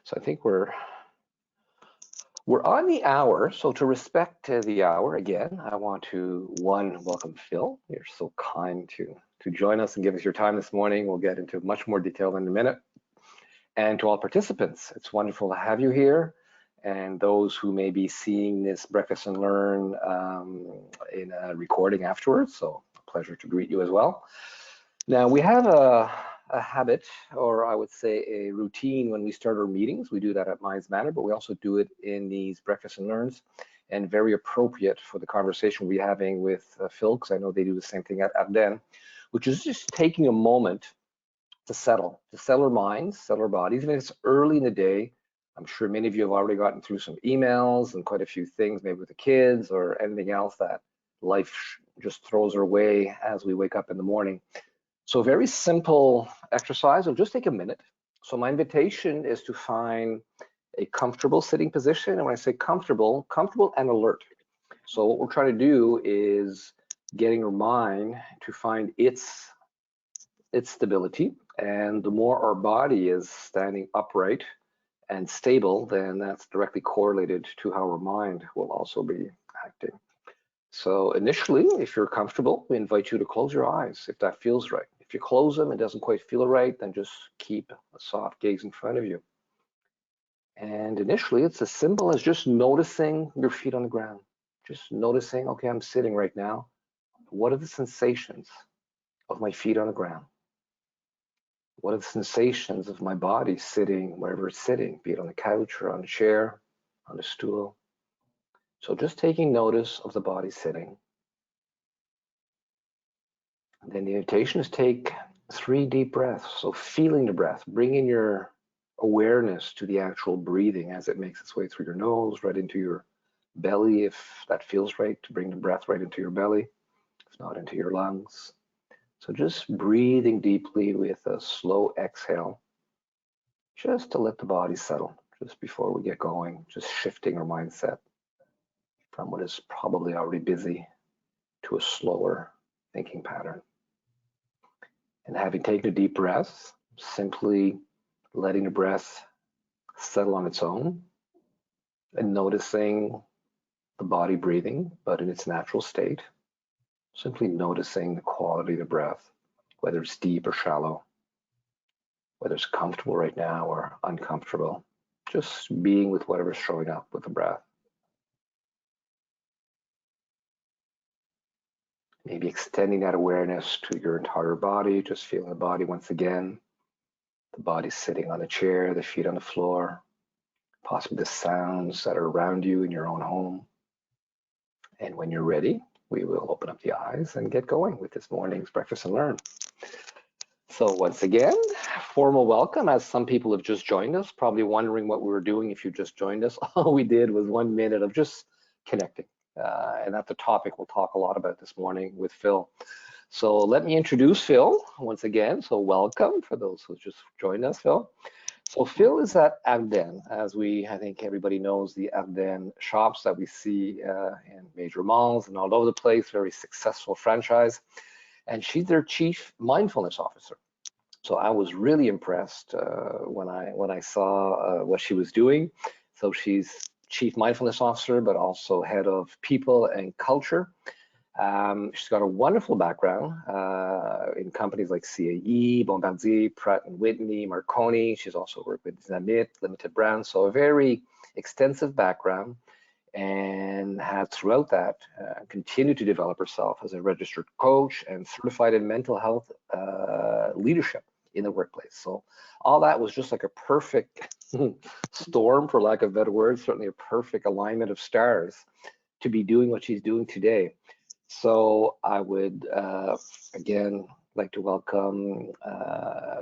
So I think we're on the hour. So to respect the hour, again, I want to, welcome Phil. You're so kind to join us and give us your time this morning. We'll get into much more detail in a minute. And to all participants, it's wonderful to have you here. And those who may be seeing this Breakfast and Learn in a recording afterwards, so a pleasure to greet you as well. Now, we have a habit, or I would say a routine when we start our meetings. We do that at Mindsmatter, but we also do it in these Breakfast and Learns, and very appropriate for the conversation we're having with Phil, because I know they do the same thing at Ardene, which is just taking a moment to settle our minds, settle our bodies. Even if it's early in the day, I'm sure many of you have already gotten through some emails and quite a few things, maybe with the kids or anything else that life just throws our way as we wake up in the morning. So very simple exercise. It'll just take a minute. So my invitation is to find a comfortable sitting position. And when I say comfortable and alert. So what we're trying to do is getting our mind to find its stability. And the more our body is standing upright and stable, then that's directly correlated to how our mind will also be acting. So initially, if you're comfortable, we invite you to close your eyes if that feels right. If you close them and it doesn't quite feel right, then just keep a soft gaze in front of you. And initially, it's as simple as just noticing your feet on the ground. Just noticing, okay, I'm sitting right now. What are the sensations of my feet on the ground? What are the sensations of my body sitting wherever it's sitting, be it on the couch or on a chair, on a stool? So just taking notice of the body sitting. And then the invitation is take 3 deep breaths. So feeling the breath, bringing your awareness to the actual breathing as it makes its way through your nose, right into your belly, if that feels right, to bring the breath right into your belly, if not into your lungs. So just breathing deeply with a slow exhale, just to let the body settle, just before we get going, just shifting our mindset from what is probably already busy to a slower thinking pattern. And having taken a deep breath, simply letting the breath settle on its own and noticing the body breathing, but in its natural state. Simply noticing the quality of the breath, whether it's deep or shallow, whether it's comfortable right now or uncomfortable, just being with whatever's showing up with the breath. Maybe extending that awareness to your entire body, just feeling the body once again, the body sitting on a chair, the feet on the floor, possibly the sounds that are around you in your own home. And when you're ready, we will open up the eyes and get going with this morning's Breakfast and Learn. So once again, formal welcome, as some people have just joined us, probably wondering what we were doing if you just joined us. All we did was 1 minute of just connecting. And that's the topic we'll talk a lot about this morning with Phil. So let me introduce Phil once again. So welcome for those who just joined us, Phil. So Phil is at Ardene, as I think everybody knows, the Ardene shops that we see in major malls and all over the place, very successful franchise. And she's their Chief Mindfulness Officer. So I was really impressed when I saw what she was doing. So she's Chief Mindfulness Officer, but also Head of People and Culture. She's got a wonderful background in companies like CAE, Bombardier, Pratt & Whitney, Marconi. She's also worked with Zamit, Limited Brands, so a very extensive background, and had throughout that continued to develop herself as a registered coach and certified in mental health leadership in the workplace. So all that was just like a perfect storm, for lack of a better word, certainly a perfect alignment of stars to be doing what she's doing today. So I would, again, like to welcome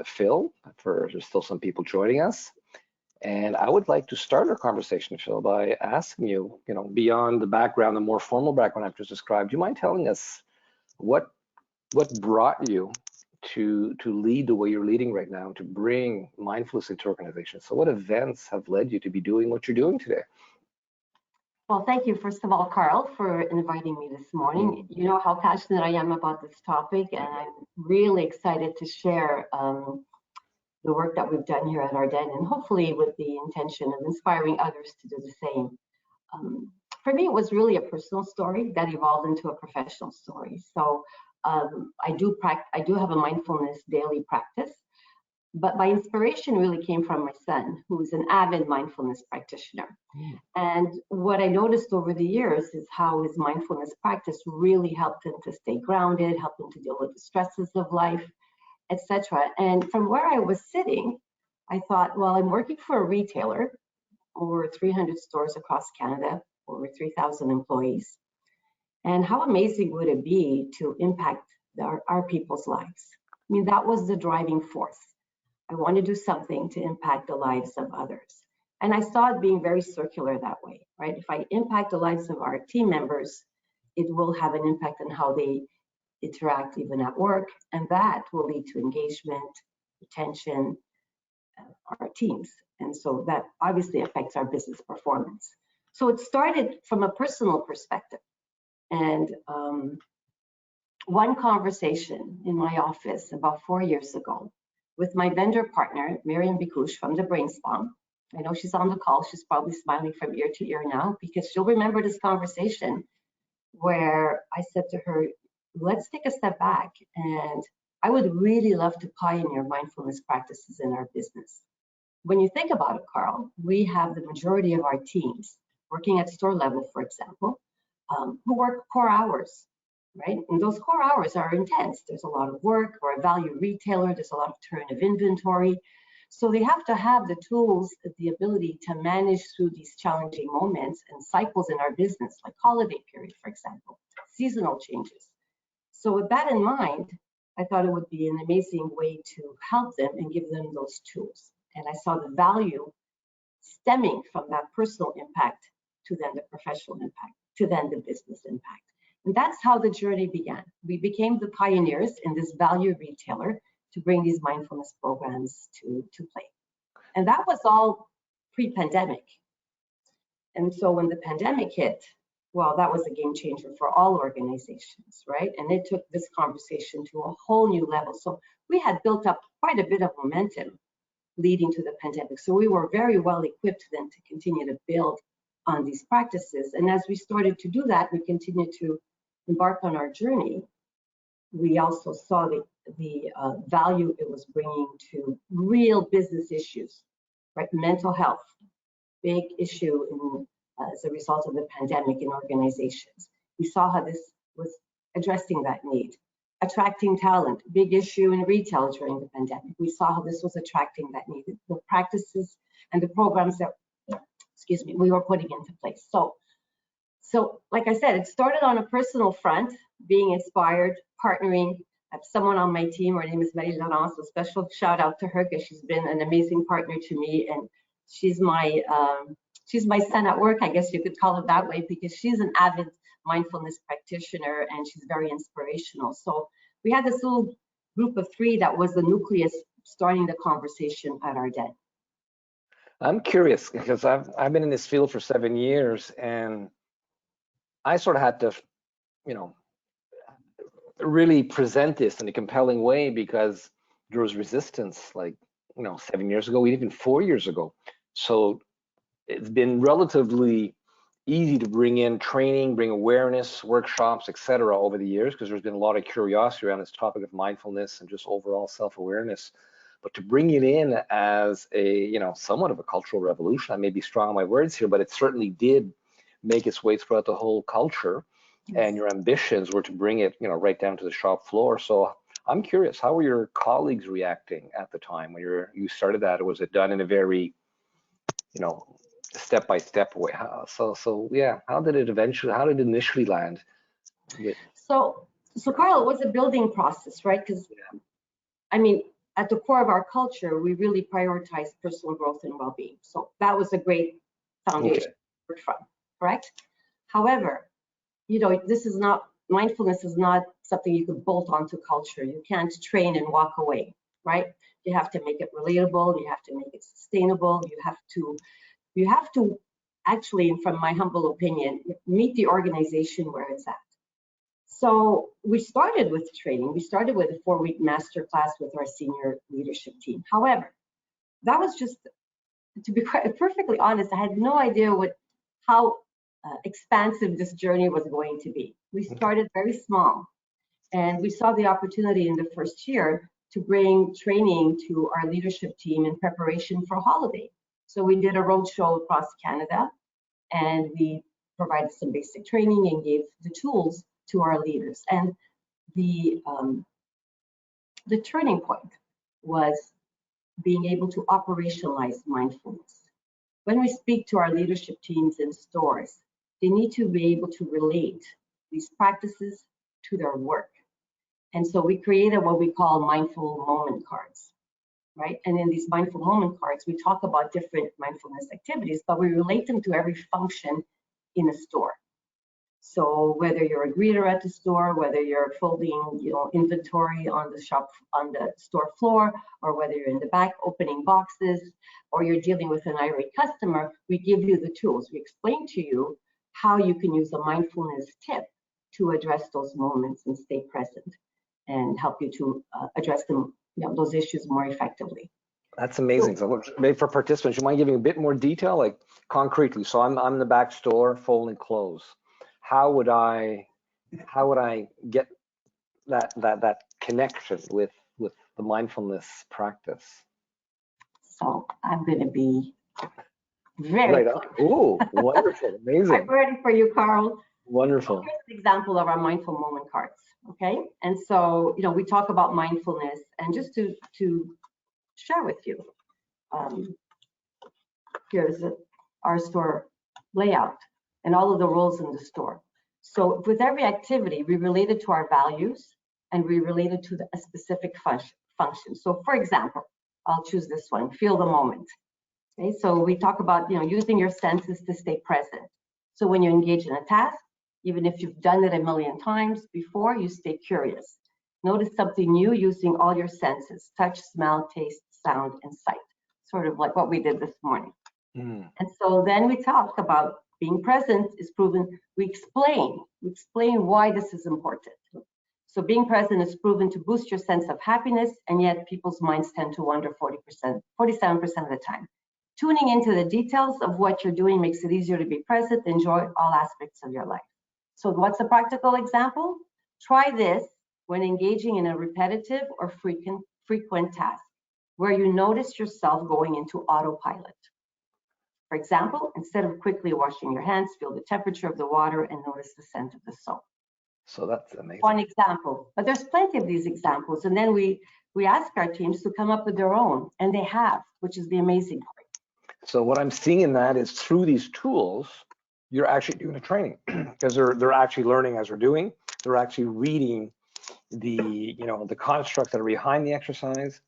Phil, for there's still some people joining us. And I would like to start our conversation, Phil, by asking you, beyond the background, the more formal background I've just described, do you mind telling us what brought you to lead the way you're leading right now, to bring mindfulness into organizations? So what events have led you to be doing what you're doing today? Well, thank you, first of all, Carl, for inviting me this morning. You know how passionate I am about this topic, and I'm really excited to share the work that we've done here at Ardene, and hopefully with the intention of inspiring others to do the same. For me, it was really a personal story that evolved into a professional story. So I do have a mindfulness daily practice, but my inspiration really came from my son, who is an avid mindfulness practitioner. And what I noticed over the years is how his mindfulness practice really helped him to stay grounded, helped him to deal with the stresses of life, etc. And from where I was sitting, I thought, well, I'm working for a retailer, over 300 stores across Canada, over 3,000 employees. And how amazing would it be to impact our people's lives? I mean, that was the driving force. I want to do something to impact the lives of others. And I saw it being very circular that way, right? If I impact the lives of our team members, it will have an impact on how they interact even at work, and that will lead to engagement, retention, our teams. And so that obviously affects our business performance. So it started from a personal perspective. And one conversation in my office about 4 years ago with my vendor partner, Miriam Bicouche from the Brain Spa. I know she's on the call. She's probably smiling from ear to ear now because she'll remember this conversation where I said to her, let's take a step back, and I would really love to pioneer mindfulness practices in our business. When you think about it, Carl, we have the majority of our teams working at store level, for example, who work core hours, right? And those core hours are intense. There's a lot of work. We're a value retailer. There's a lot of turn of inventory. So they have to have the tools, the ability to manage through these challenging moments and cycles in our business, like holiday period, for example, seasonal changes. So with that in mind, I thought it would be an amazing way to help them and give them those tools. And I saw the value stemming from that personal impact to then the professional impact, to then the business impact. And that's how the journey began. We became the pioneers in this value retailer to bring these mindfulness programs to play. And that was all pre-pandemic. And so when the pandemic hit, well, that was a game changer for all organizations, right? And it took this conversation to a whole new level. So we had built up quite a bit of momentum leading to the pandemic. So we were very well equipped then to continue to build on these practices. And as we started to do that, we continued to embark on our journey. We also saw the value it was bringing to real business issues, right? Mental health, big issue as a result of the pandemic in organizations. We saw how this was addressing that need. Attracting talent, big issue in retail during the pandemic. We saw how this was attracting that need. The practices and the programs that, we were putting into place. So like I said, it started on a personal front, being inspired, partnering. I have someone on my team, her name is Marie Laurence, a special shout out to her because she's been an amazing partner to me, and she's my son at work, I guess you could call it that way, because she's an avid mindfulness practitioner and she's very inspirational. So we had this little group of three that was the nucleus starting the conversation at Ardene. I'm curious because I've been in this field for 7 years, and I sort of had to, really present this in a compelling way because there was resistance, like 7 years ago, even 4 years ago. So it's been relatively easy to bring in training, bring awareness, workshops, etc. over the years because there's been a lot of curiosity around this topic of mindfulness and just overall self-awareness. But to bring it in as a, somewhat of a cultural revolution, I may be strong on my words here, but it certainly did make its way throughout the whole culture. Yes. And your ambitions were to bring it, right down to the shop floor. So I'm curious, how were your colleagues reacting at the time when you started that? Or was it done in a very, step-by-step way? So yeah, how did it initially land? So Carl, it was a building process, right? Because at the core of our culture, we really prioritize personal growth and well-being. So that was a great foundation from, correct? However, mindfulness is not something you could bolt onto culture. You can't train and walk away, right? You have to make it relatable. You have to make it sustainable. You have to actually, from my humble opinion, meet the organization where it's at. So we started with training. We started with a 4-week master class with our senior leadership team. However, that was just, to be perfectly honest, I had no idea how expansive this journey was going to be. We started very small, and we saw the opportunity in the first year to bring training to our leadership team in preparation for holiday. So we did a roadshow across Canada, and we provided some basic training and gave the tools to our leaders. And the turning point was being able to operationalize mindfulness. When we speak to our leadership teams in stores, they need to be able to relate these practices to their work. And so we created what we call mindful moment cards, right? And in these mindful moment cards, we talk about different mindfulness activities, but we relate them to every function in a store. So whether you're a greeter at the store, whether you're folding, inventory on the store floor, or whether you're in the back opening boxes, or you're dealing with an irate customer, we give you the tools. We explain to you how you can use a mindfulness tip to address those moments and stay present, and help you to address them, those issues more effectively. That's amazing. So maybe for participants, you mind giving a bit more detail, like concretely? So I'm in the back store folding clothes. How would I get that connection with the mindfulness practice? So I'm going to be very right on. Ooh, wonderful, amazing. I'm ready for you, Carl. Wonderful. Here's an example of our mindful moment cards. Okay, and so we talk about mindfulness, and just to share with you, here's our store layout and all of the roles in the store. So with every activity, we relate it to our values, and we relate it to a specific function. So for example, I'll choose this one, feel the moment. Okay, so we talk about using your senses to stay present. So when you engage in a task, even if you've done it a million times before, you stay curious. Notice something new using all your senses: touch, smell, taste, sound, and sight. Sort of like what we did this morning. And so then we talk about being present is proven. We explain why this is important. So being present is proven to boost your sense of happiness, and yet people's minds tend to wander 47% of the time. Tuning into the details of what you're doing makes it easier to be present, enjoy all aspects of your life. So what's a practical example? Try this when engaging in a repetitive or frequent task, where you notice yourself going into autopilot. For example, instead of quickly washing your hands, feel the temperature of the water and notice the scent of the soap. So that's amazing. One example, but there's plenty of these examples. And then we ask our teams to come up with their own, and they have, which is the amazing part. So what I'm seeing in that is through these tools, you're actually doing a training, because they're actually learning as they're doing. They're actually reading the the constructs that are behind the exercise,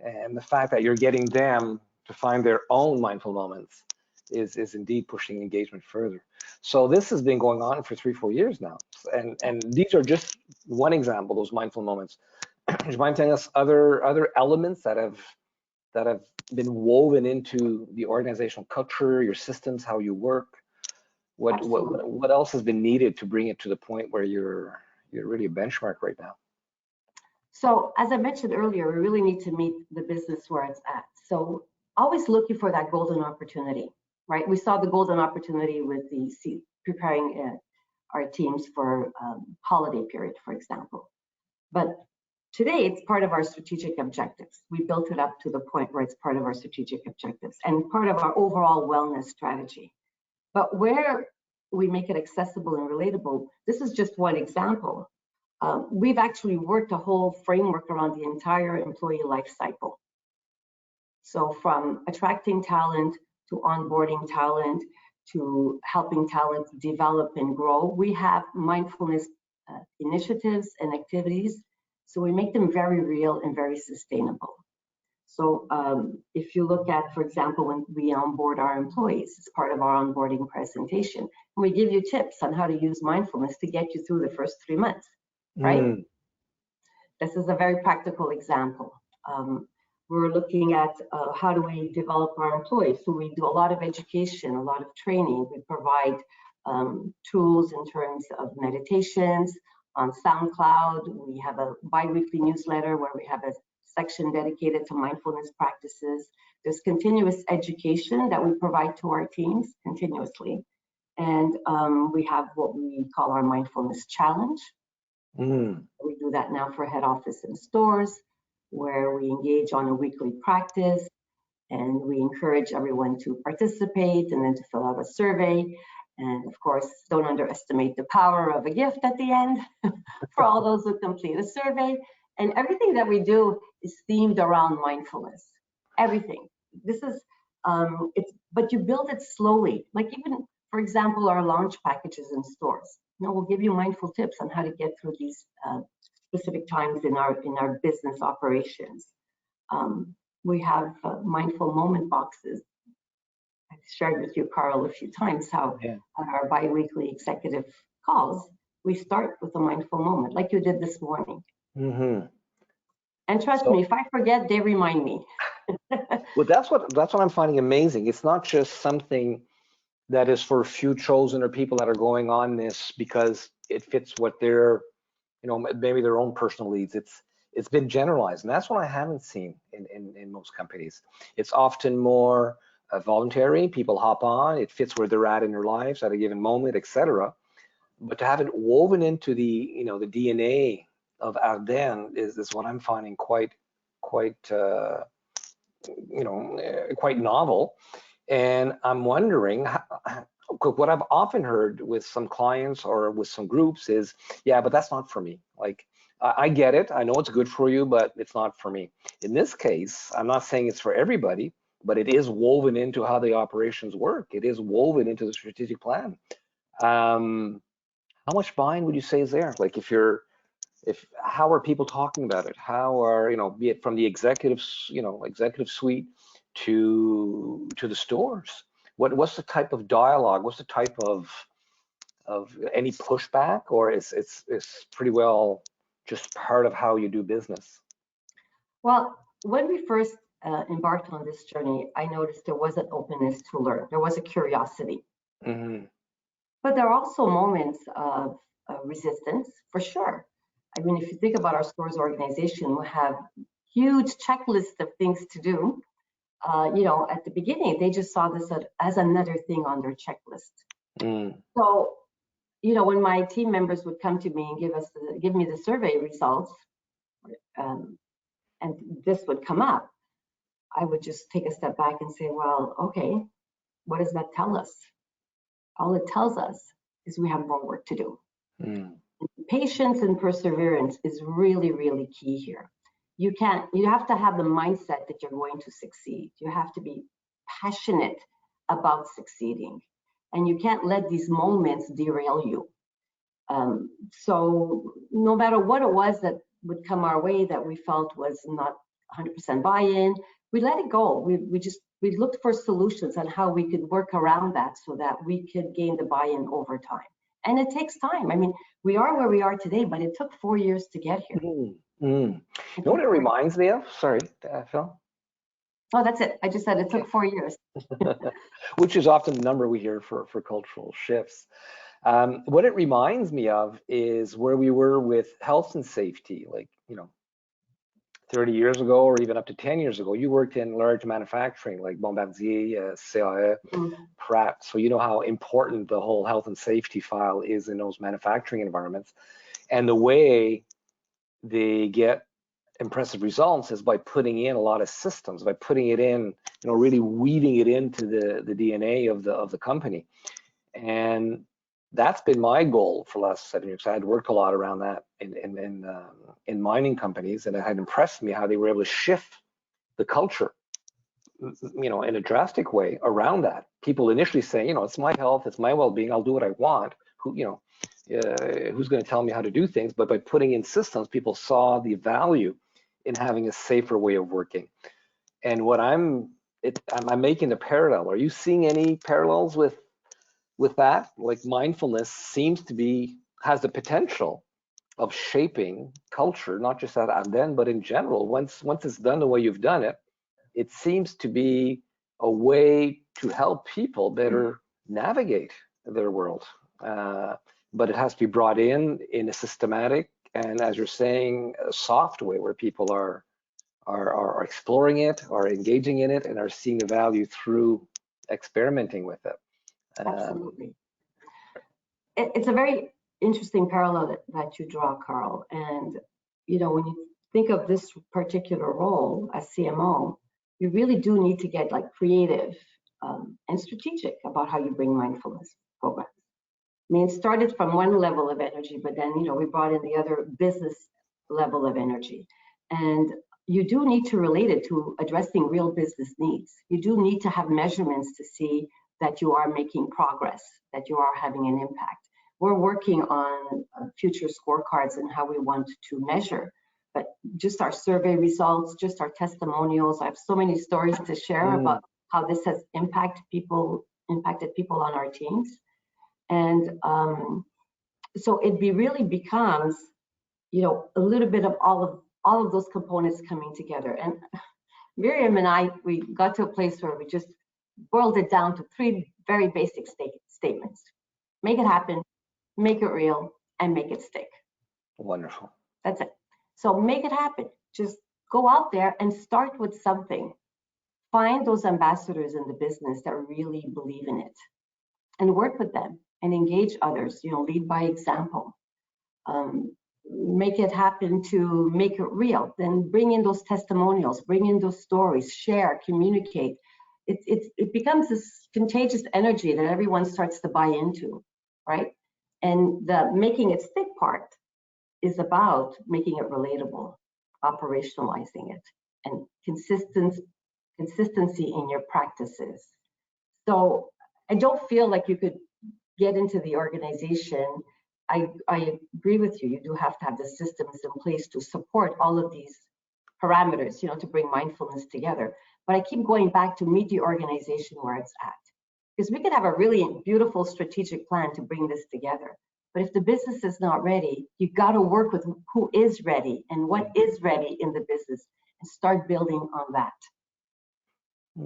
and the fact that you're getting them to find their own mindful moments is indeed pushing engagement further. So this has been going on for 3-4 years now, and these are just one example, those mindful moments. Do you mind telling us other elements that have been woven into the organizational culture, your systems, how you work? What else has been needed to bring it to the point where you're really a benchmark right now? So as I mentioned earlier, we really need to meet the business where it's at. So always looking for that golden opportunity, right? We saw the golden opportunity with preparing our teams for holiday period, for example. But today, it's part of our strategic objectives. We built it up to the point where it's part of our strategic objectives and part of our overall wellness strategy. But where we make it accessible and relatable, this is just one example. We've actually worked a whole framework around the entire employee life cycle. So from attracting talent to onboarding talent to helping talent develop and grow, we have mindfulness initiatives and activities. So we make them very real and very sustainable. So if you look at, for example, when we onboard our employees, it's part of our onboarding presentation. And we give you tips on how to use mindfulness to get you through the first 3 months, right? This is a very practical example. We're looking at how do we develop our employees. So we do a lot of education, a lot of training. We provide tools in terms of meditations, on SoundCloud. We have a bi-weekly newsletter where we have a section dedicated to mindfulness practices. There's continuous education that we provide to our teams continuously. And we have what we call our mindfulness challenge. We do that now for head office and stores, where we engage on a weekly practice, and we encourage everyone to participate and then to fill out a survey. And of course, don't underestimate the power of a gift at the end for all those who complete a survey. And everything that we do is themed around mindfulness. Everything. This is, but you build it slowly. Like even, for example, our launch packages in stores. We'll give you mindful tips on how to get through these specific times in our business operations. We have mindful moment boxes. I've shared with you, Carl, a few times how on our bi-weekly executive calls, we start with a mindful moment, like you did this morning. And trust me, if I forget, they remind me. Well, that's what I'm finding amazing. It's not just something that is for a few chosen or people that are going on this because it fits what their, maybe their own personal needs. It's been generalized, and that's what I haven't seen in most companies. It's often more voluntary. People hop on. It fits where they're at in their lives at a given moment, etc. But to have it woven into the the DNA of Ardene is what I'm finding quite novel. And I'm wondering, what I've often heard with some clients or with some groups is, yeah, but that's not for me. Like, I get it. I know it's good for you, but it's not for me. In this case, I'm not saying it's for everybody, but it is woven into how the operations work. It is woven into the strategic plan. How much buy-in would you say is there? Like, how are people talking about it? How are, be it from the executive suite to the stores? What's the type of dialogue? What's the type of any pushback, or it's pretty well just part of how you do business? Well, when we first embarked on this journey, I noticed there was an openness to learn. There was a curiosity. But there are also moments of resistance, for sure. I mean, if you think about our stores organization, we have huge checklists of things to do. At the beginning, they just saw this as another thing on their checklist. So, when my team members would come to me and give me the survey results, and this would come up, I would just take a step back and say, well, okay, what does that tell us? All it tells us is we have more work to do. Patience and perseverance is really, really key here. You have to have the mindset that you're going to succeed. You have to be passionate about succeeding, and you can't let these moments derail you. So no matter what it was that would come our way that we felt was not 100% buy-in, we let it go. We looked for solutions on how we could work around that so that we could gain the buy-in over time. And it takes time. I mean, we are where we are today, but it took 4 years to get here. You know what it reminds me of? Sorry, Phil. Oh, that's it. I just said it took 4 years. Which is often the number we hear for cultural shifts. What it reminds me of is where we were with health and safety, like, 30 years ago or even up to 10 years ago. You worked in large manufacturing like Bombardier, CAE, Pratt. So you know how important the whole health and safety file is in those manufacturing environments. And the way they get impressive results is by putting in a lot of systems, by putting it in, really weaving it into the DNA of the company. And that's been my goal for the last 7 years. I had worked a lot around that in mining companies, and it had impressed me how they were able to shift the culture, in a drastic way around that. People initially saying, it's my health, it's my well-being, I'll do what I want. Who's going to tell me how to do things? But by putting in systems, people saw the value in having a safer way of working. And what I'm making a parallel. Are you seeing any parallels with that? Like, mindfulness seems to has the potential of shaping culture, not just at Ardene, but in general. Once it's done the way you've done it, it seems to be a way to help people better navigate their world. but it has to be brought in a systematic and, as you're saying, a soft way where people are exploring it, are engaging in it, and are seeing the value through experimenting with it. Absolutely. It's a very interesting parallel that you draw, Carl. And, you know, when you think of this particular role as CMO, you really do need to get like creative and strategic about how you bring mindfulness programs. I mean, it started from one level of energy, but then, you know, we brought in the other business level of energy. And you do need to relate it to addressing real business needs. You do need to have measurements to see that you are making progress, that you are having an impact. We're working on future scorecards and how we want to measure, but just our survey results, just our testimonials. I have so many stories to share about how this has impacted people on our teams. And so it really becomes, you know, a little bit of all of those components coming together. And Miriam and I, we got to a place where we just boiled it down to 3 very basic statements: make it happen, make it real, and make it stick. Wonderful. That's it. So make it happen. Just go out there and start with something. Find those ambassadors in the business that really believe in it, and work with them and engage others. You know, lead by example. Make it happen to make it real. Then bring in those testimonials, bring in those stories, share, communicate. It becomes this contagious energy that everyone starts to buy into, right? And the making it stick part is about making it relatable, operationalizing it, and consistency in your practices. So I don't feel like you could get into the organization. I agree with you. You do have to have the systems in place to support all of these parameters, you know, to bring mindfulness together. But I keep going back to meet the organization where it's at. Because we could have a really beautiful strategic plan to bring this together. But if the business is not ready, you got to work with who is ready and what is ready in the business and start building on that.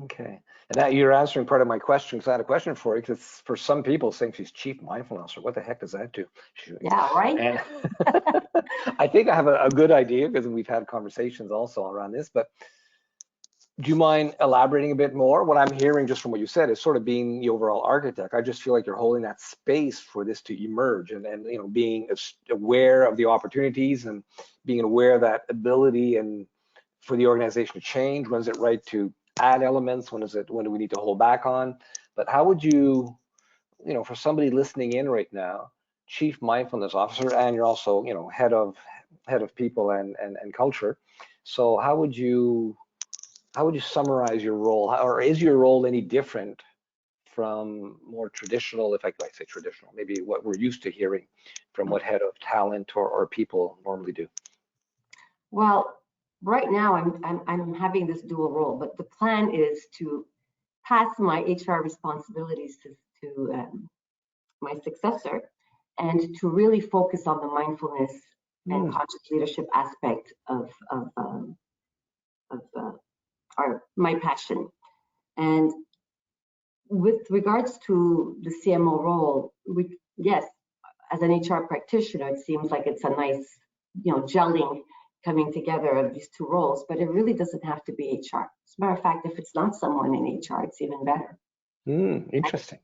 Okay, and now you're answering part of my question, because I had a question for you, because for some people saying she's Chief Mindfulness Officer, what the heck does that do? Yeah, right. And I think I have a good idea, because we've had conversations also around this, but do you mind elaborating a bit more? What I'm hearing just from what you said is sort of being the overall architect. I just feel like you're holding that space for this to emerge, and you know, being aware of the opportunities and being aware of that ability and for the organization to change. When is it right to add elements? When do we need to hold back on? But how would you know, for somebody listening in right now, Chief Mindfulness Officer, and you're also, you know, head of people and culture. So how would you summarize your role, or is your role any different from more traditional, if I could say traditional, maybe what we're used to hearing from what head of talent or people normally do? Well, right now I'm having this dual role, but the plan is to pass my HR responsibilities to my successor, and to really focus on the mindfulness and conscious leadership aspect of my passion. And with regards to the CMO role, yes, as an HR practitioner, it seems like it's a nice, you know, gelling, coming together of these 2 roles, but it really doesn't have to be HR. As a matter of fact, if it's not someone in HR, it's even better. Interesting.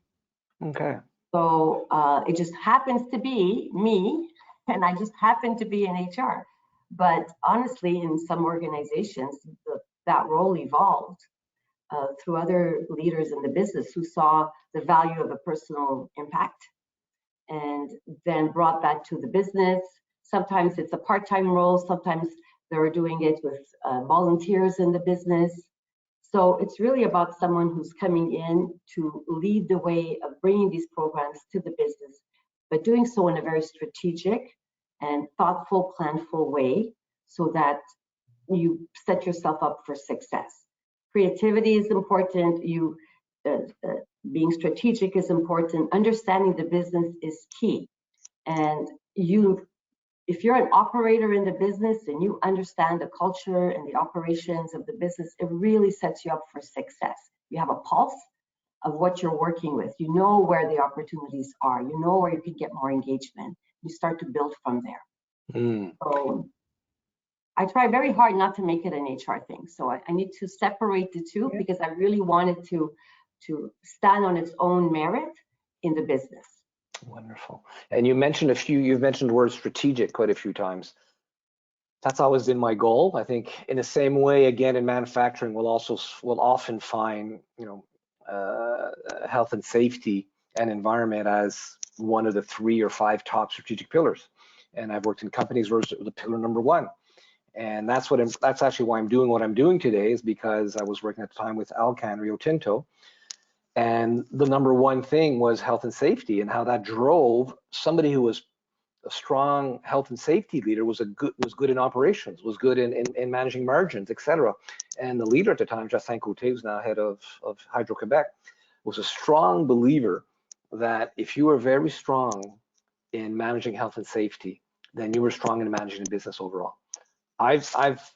Okay. So it just happens to be me, and I just happen to be in HR. But honestly, in some organizations, that role evolved through other leaders in the business who saw the value of a personal impact and then brought that to the business. Sometimes it's a part-time role. Sometimes they're doing it with volunteers in the business. So it's really about someone who's coming in to lead the way of bringing these programs to the business, but doing so in a very strategic and thoughtful, planful way so that you set yourself up for success. Creativity is important. Being strategic is important. Understanding the business is key. And if you're an operator in the business and you understand the culture and the operations of the business, it really sets you up for success. You have a pulse, of what you're working with. You know where the opportunities are. You know where you could get more engagement. You start to build from there. So I try very hard not to make it an HR thing. So I need to separate the two because I really wanted to stand on its own merit in the business. Wonderful. And you've mentioned the word strategic quite a few times. That's always been my goal. I think in the same way, again, in manufacturing, we'll often find, health and safety and environment as one of the 3 or 5 top strategic pillars. And I've worked in companies where it was the pillar number 1. And that's actually why I'm doing what I'm doing today, is because I was working at the time with Alcan Rio Tinto. And the number 1 thing was health and safety, and how that drove somebody who was a strong health and safety leader was good in operations, was good in managing margins, etc. And the leader at the time, Jacinthe Côté, who's now head of Hydro-Québec, was a strong believer that if you were very strong in managing health and safety, then you were strong in managing the business overall. I've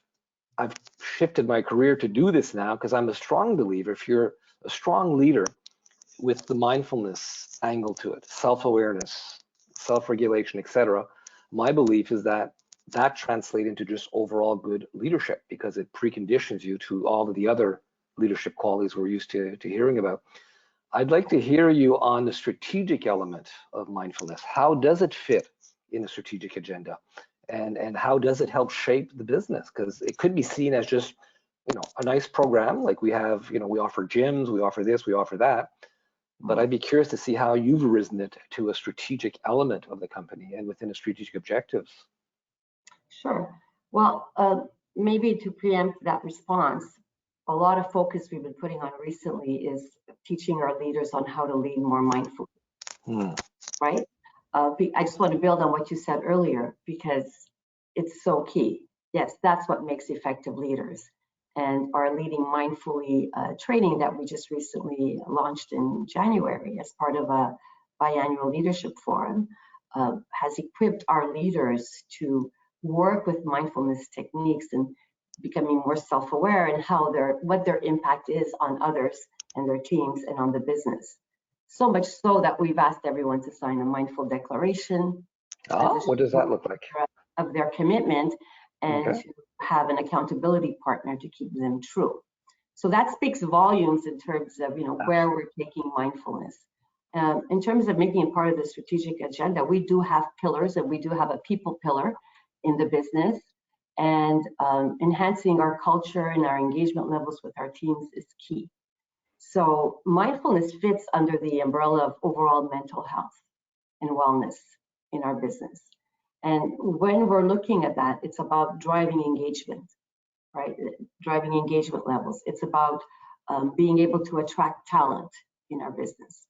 shifted my career to do this now because I'm a strong believer. If you're a strong leader with the mindfulness angle to it, self-awareness, self-regulation, etc., my belief is that translates into just overall good leadership, because it preconditions you to all of the other leadership qualities we're used to hearing about. I'd like to hear you on the strategic element of mindfulness. How does it fit in a strategic agenda? And how does it help shape the business? Because it could be seen as just, a nice program, like we have, we offer gyms, we offer this, we offer that. But I'd be curious to see how you've risen it to a strategic element of the company and within a strategic objectives. Sure. Well, maybe to preempt that response, a lot of focus we've been putting on recently is teaching our leaders on how to lead more mindfully, right? I just want to build on what you said earlier, because it's so key. Yes, that's what makes effective leaders. And our Leading Mindfully training that we just recently launched in January as part of a biannual leadership forum has equipped our leaders to work with mindfulness techniques and becoming more self-aware and what their impact is on others and their teams and on the business. So much so that we've asked everyone to sign a mindful declaration. What does that look like? Of their commitment, and to have an accountability partner to keep them true. So that speaks volumes in terms of where we're taking mindfulness. In terms of making it part of the strategic agenda, we do have pillars, and we do have a people pillar in the business, and enhancing our culture and our engagement levels with our teams is key. So mindfulness fits under the umbrella of overall mental health and wellness in our business. And when we're looking at that, it's about driving engagement, right? Driving engagement levels. It's about being able to attract talent in our business.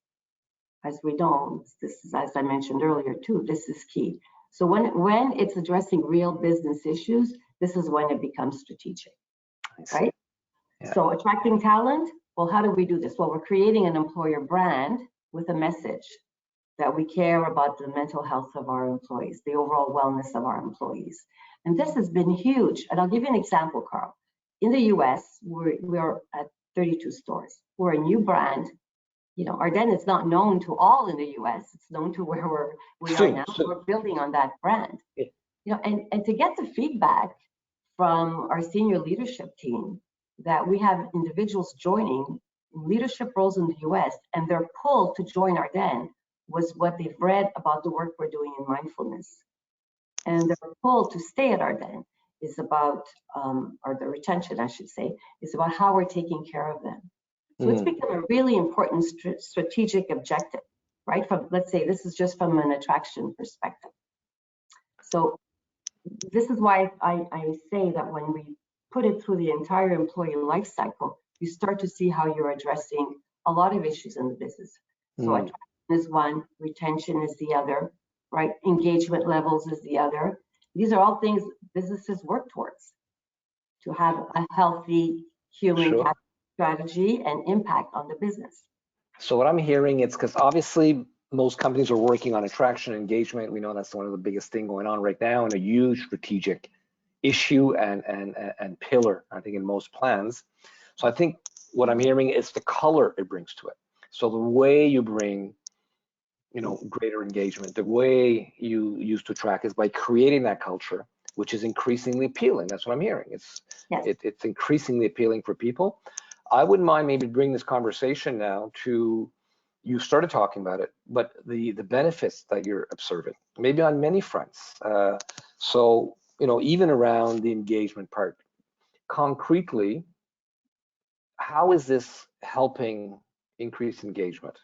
As we know, this is, as I mentioned earlier too, this is key. So when it's addressing real business issues, this is when it becomes strategic, right? Yeah. So attracting talent, well, how do we do this? Well, we're creating an employer brand with a message that we care about the mental health of our employees, the overall wellness of our employees. And this has been huge. And I'll give you an example, Carl. In the US, we're at 32 stores. We're a new brand. Ardene is not known to all in the US. It's known to where we are now. We're building on that brand. And to get the feedback from our senior leadership team that we have individuals joining leadership roles in the US, and their pull to join Ardene was what they've read about the work we're doing in mindfulness. And their pull to stay at Ardene is about, or the retention, I should say, is about how we're taking care of them. So it's become a really important strategic objective, right? Let's say this is just from an attraction perspective. So this is why I say that when we put it through the entire employee life cycle, you start to see how you're addressing a lot of issues in the business. So attraction is one, retention is the other, right? Engagement levels is the other. These are all things businesses work towards to have a healthy human capital strategy and impact on the business. So what I'm hearing, it's because obviously most companies are working on attraction and engagement. We know that's one of the biggest thing going on right now, and a huge strategic issue and pillar, I think, in most plans. So I think what I'm hearing is the color it brings to it. So the way you bring, greater engagement, the way you used to track is by creating that culture, which is increasingly appealing. That's what I'm hearing. It's increasingly appealing for people. I wouldn't mind maybe bring this conversation now to, you started talking about it, but the benefits that you're observing, maybe on many fronts. So, even around the engagement part, concretely, how is this helping increase engagement?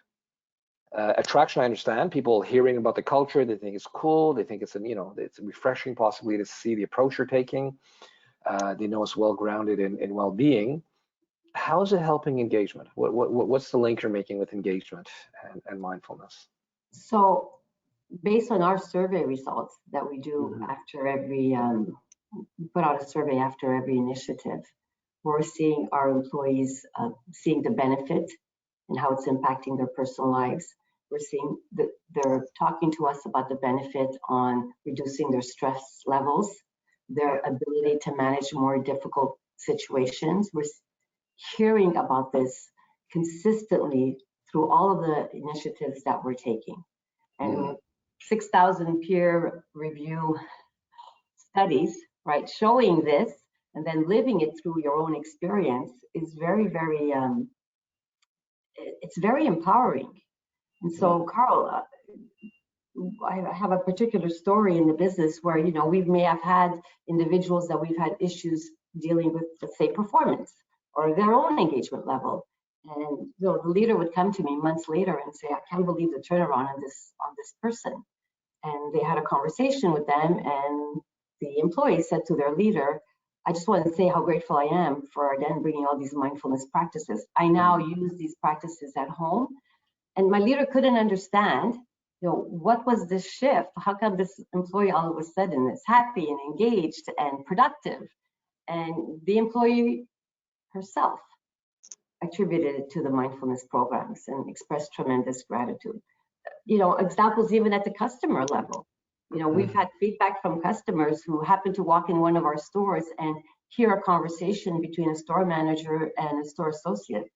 Attraction, I understand. People hearing about the culture, they think it's cool. They think it's it's refreshing, possibly, to see the approach you're taking. They know it's well grounded in well-being. How is it helping engagement? What's the link you're making with engagement and mindfulness? So, based on our survey results that we do after every, we put out a survey after every initiative, we're seeing our employees seeing the benefit and how it's impacting their personal lives. We're seeing that they're talking to us about the benefit on reducing their stress levels, their ability to manage more difficult situations. We're hearing about this consistently through all of the initiatives that we're taking. And 6,000 peer review studies, right, showing this and then living it through your own experience is very, very, it's very empowering. And so, Carl, I have a particular story in the business where, we may have had individuals that we've had issues dealing with, let's say, performance or their own engagement level. And the leader would come to me months later and say, I can't believe the turnaround on this person. And they had a conversation with them, and the employee said to their leader, I just want to say how grateful I am for Ardene bringing all these mindfulness practices. I now use these practices at home. And my leader couldn't understand, what was this shift? How come this employee all of a sudden is happy and engaged and productive? And the employee herself attributed it to the mindfulness programs and expressed tremendous gratitude. Examples even at the customer level. We've had feedback from customers who happen to walk in one of our stores and hear a conversation between a store manager and a store associate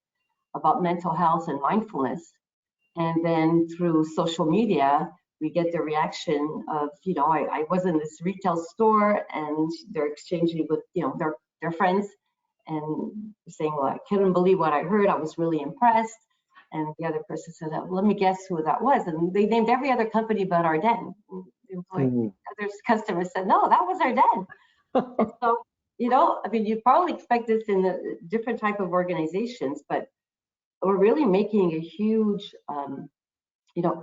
about mental health and mindfulness. And then through social media, we get the reaction of, I was in this retail store and they're exchanging with, their friends and saying, well, I couldn't believe what I heard. I was really impressed. And the other person said, well, let me guess who that was. And they named every other company but Ardene. The other customers said, no, that was Ardene. And so, you probably expect this in the different type of organizations, but we're really making a huge,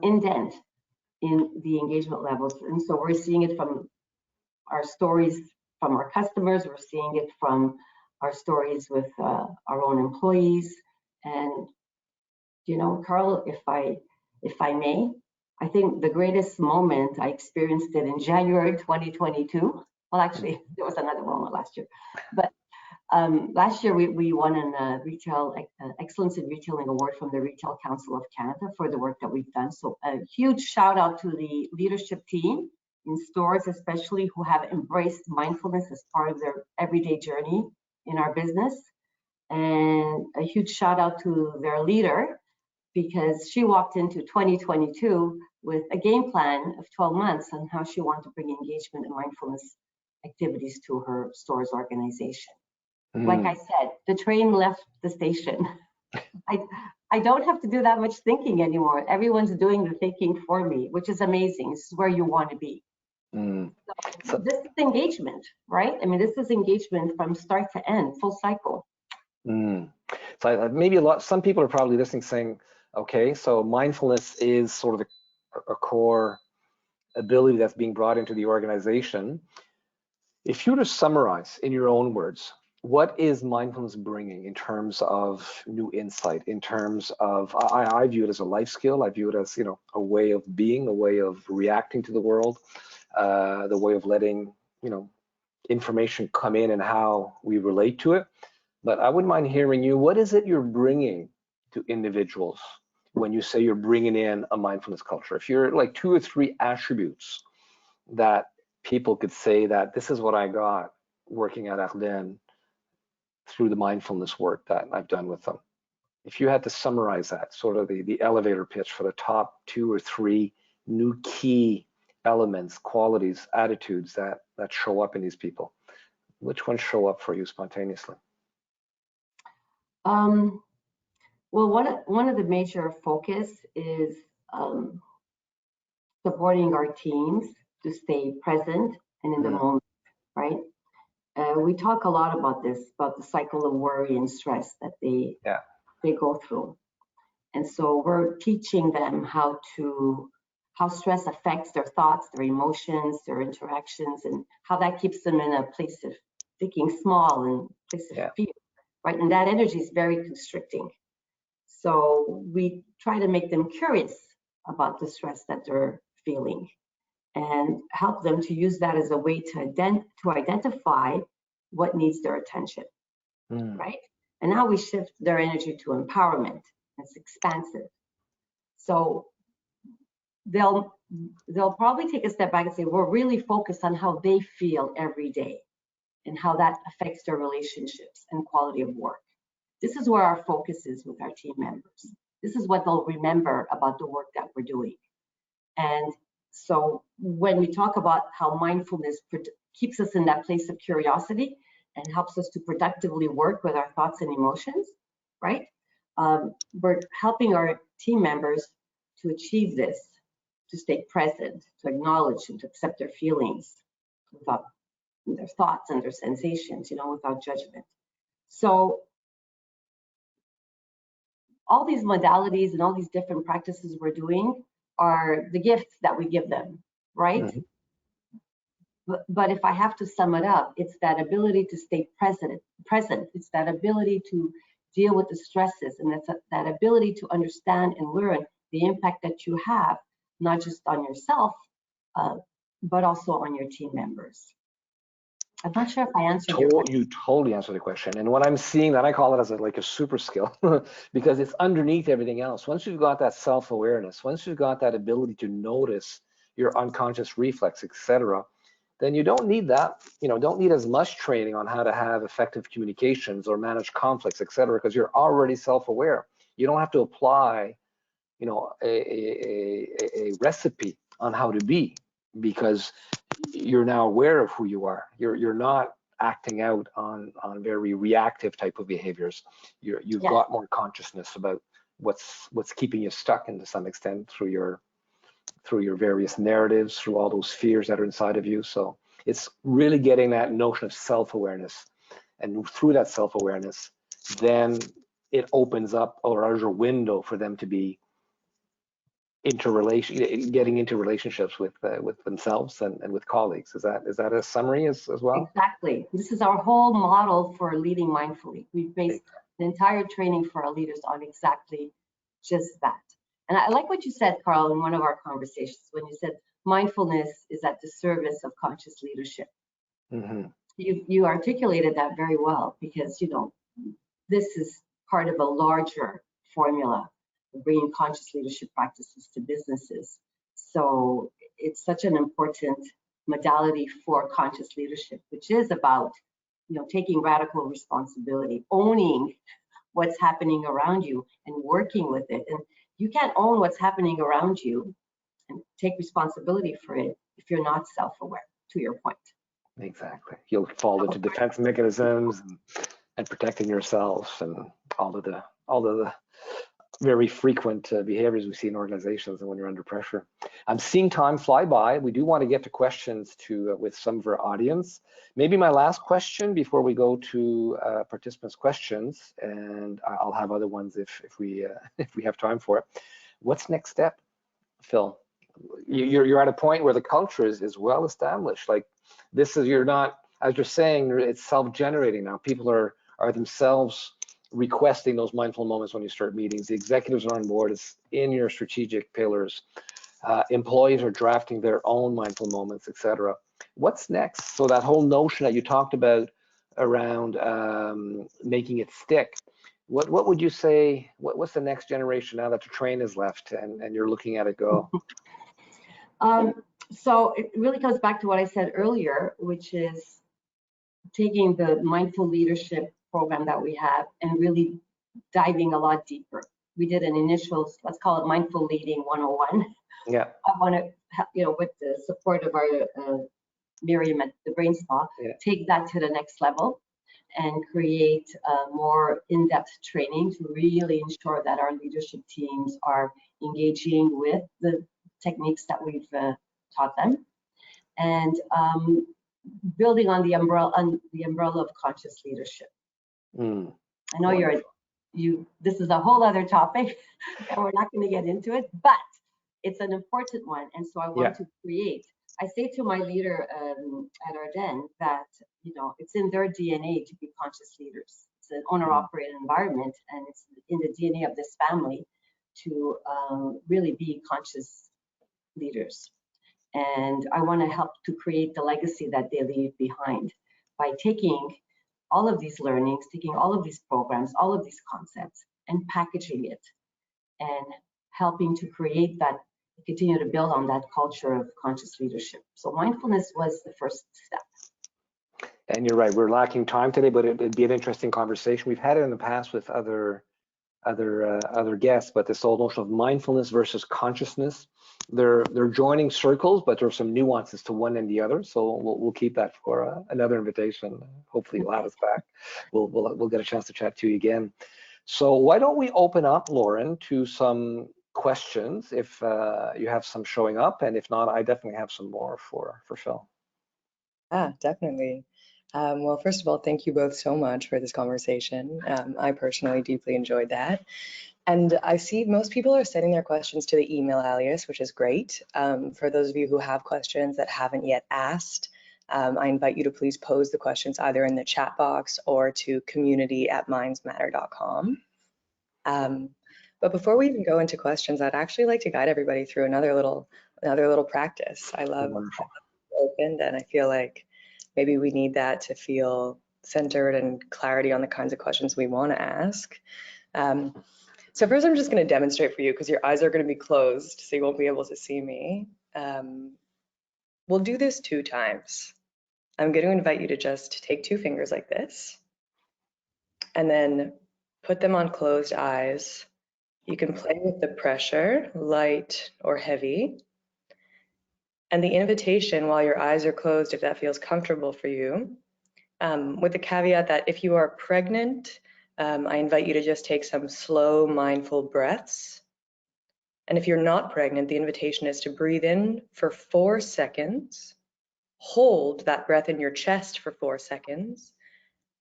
indent in the engagement levels. And so we're seeing it from our stories from our customers. We're seeing it from our stories with our own employees. And, Carl, if I may, I think the greatest moment, I experienced it in January 2022. Well, actually, there was another moment last year. But last year, we won a Retail Excellence in Retailing Award from the Retail Council of Canada for the work that we've done. So a huge shout out to the leadership team in stores, especially, who have embraced mindfulness as part of their everyday journey in our business. And a huge shout out to their leader, because she walked into 2022 with a game plan of 12 months on how she wanted to bring engagement and mindfulness activities to her store's organization. Like I said, the train left the station. I don't have to do that much thinking anymore. Everyone's doing the thinking for me, which is amazing. This is where you want to be. So this is engagement, right? This is engagement from start to end, full cycle. So maybe some people are probably listening saying, okay, so mindfulness is sort of a core ability that's being brought into the organization. If you were to summarize in your own words, what is mindfulness bringing in terms of new insight, in terms of, I view it as a life skill. I view it as, a way of being, a way of reacting to the world, the way of letting, information come in and how we relate to it. But I wouldn't mind hearing you, what is it you're bringing to individuals when you say you're bringing in a mindfulness culture? If you're like 2 or 3 attributes that people could say that this is what I got working at Ardene through the mindfulness work that I've done with them. If you had to summarize that, sort of the elevator pitch for the top 2 or 3 new key elements, qualities, attitudes that show up in these people, which ones show up for you spontaneously? Well, one of the major focus is supporting our teams to stay present and in the moment, right? We talk a lot about this, about the cycle of worry and stress that they go through. And so we're teaching them how stress affects their thoughts, their emotions, their interactions, and how that keeps them in a place of thinking small and place of fear, right? And that energy is very constricting. So we try to make them curious about the stress that they're feeling and help them to use that as a way to identify what needs their attention, right? And now we shift their energy to empowerment. It's expansive. So they'll probably take a step back and say, we're really focused on how they feel every day and how that affects their relationships and quality of work. This is where our focus is with our team members. This is what they'll remember about the work that we're doing. And so when we talk about how mindfulness keeps us in that place of curiosity and helps us to productively work with our thoughts and emotions, right? We're helping our team members to achieve this, to stay present, to acknowledge and to accept their feelings without their thoughts and their sensations, without judgment. So all these modalities and all these different practices we're doing are the gifts that we give them, right? But if I have to sum it up, it's that ability to stay present. It's that ability to deal with the stresses, and that's that ability to understand and learn the impact that you have, not just on yourself, but also on your team members. I'm not sure if I answered your question. You totally answered the question. And what I'm seeing, that I call it as like a super skill, because it's underneath everything else. Once you've got that self-awareness, once you've got that ability to notice your unconscious reflex, etc., then you don't need that, don't need as much training on how to have effective communications or manage conflicts, etc., because you're already self-aware. You don't have to apply, a recipe on how to be, because you're now aware of who you are. You're not acting out on very reactive type of behaviors. You've got more consciousness about what's keeping you stuck, and to some extent through your various narratives, through all those fears that are inside of you. So it's really getting that notion of self-awareness, and through that self-awareness, then it opens up a larger window for them to be getting into relationships with themselves and with colleagues. Is that a summary as well? Exactly. This is our whole model for leading mindfully. We've based the entire training for our leaders on exactly just that. And I like what you said, Carl, in one of our conversations, when you said mindfulness is at the service of conscious leadership. You articulated that very well, because this is part of a larger formula, bringing conscious leadership practices to businesses. So it's such an important modality for conscious leadership, which is about, taking radical responsibility, owning what's happening around you and working with it. And you can't own what's happening around you and take responsibility for it if you're not self-aware, to your point. Exactly. You'll fall into defense mechanisms and protecting yourself, and all of the very frequent behaviors we see in organizations and when you're under pressure. I'm seeing time fly by. We do want to get to questions with some of our audience. Maybe my last question before we go to participants' questions, and I'll have other ones if we have time for it. What's next step, Phil? You're at a point where the culture is well established. Like you're not, as you're saying, it's self-generating now. People are themselves requesting those mindful moments when you start meetings. The executives are on board. It's in your strategic pillars. Employees are drafting their own mindful moments, etc. What's next? So that whole notion that you talked about around making it stick, what would you say, what's the next generation now that the train is left and you're looking at it go? So it really comes back to what I said earlier, which is taking the mindful leadership program that we have and really diving a lot deeper. We did an initial, let's call it Mindful Leading 101. Yeah. I want to, with the support of our Miriam at the Brain Spa, take that to the next level and create more in-depth training to really ensure that our leadership teams are engaging with the techniques that we've taught them, and building on the umbrella of conscious leadership. I know this is a whole other topic and we're not going to get into it, but it's an important one. And so I want to create, I say to my leader at Ardene that, it's in their DNA to be conscious leaders. It's an owner-operated environment, and it's in the DNA of this family to really be conscious leaders. And I want to help to create the legacy that they leave behind by taking all of these learnings, taking all of these programs, all of these concepts, and packaging it, and helping to create that, continue to build on that culture of conscious leadership. So mindfulness was the first step. And you're right, we're lacking time today, but it'd be an interesting conversation. We've had it in the past with other guests, but this whole notion of mindfulness versus consciousness, they're joining circles, but there's some nuances to one and the other. So we'll keep that for another invitation. Hopefully you'll have us back. We'll get a chance to chat to you again. So why don't we open up, Lauren, to some questions if you have some showing up, and if not, I definitely have some more for Phil. Definitely. Well, first of all, thank you both so much for this conversation. I personally deeply enjoyed that. And I see most people are sending their questions to the email alias, which is great. For those of you who have questions that haven't yet asked, I invite you to please pose the questions either in the chat box or to community@mindsmatter.com. But before we even go into questions, I'd actually like to guide everybody through another little practice. I love opened, and I feel like maybe we need that to feel centered and clarity on the kinds of questions we want to ask. So first, I'm just going to demonstrate for you because your eyes are going to be closed, so you won't be able to see me. We'll do this 2 times. I'm going to invite you to just take 2 fingers like this and then put them on closed eyes. You can play with the pressure, light or heavy. And the invitation while your eyes are closed, if that feels comfortable for you, with the caveat that if you are pregnant, I invite you to just take some slow, mindful breaths. And if you're not pregnant, the invitation is to breathe in for 4 seconds, hold that breath in your chest for 4 seconds,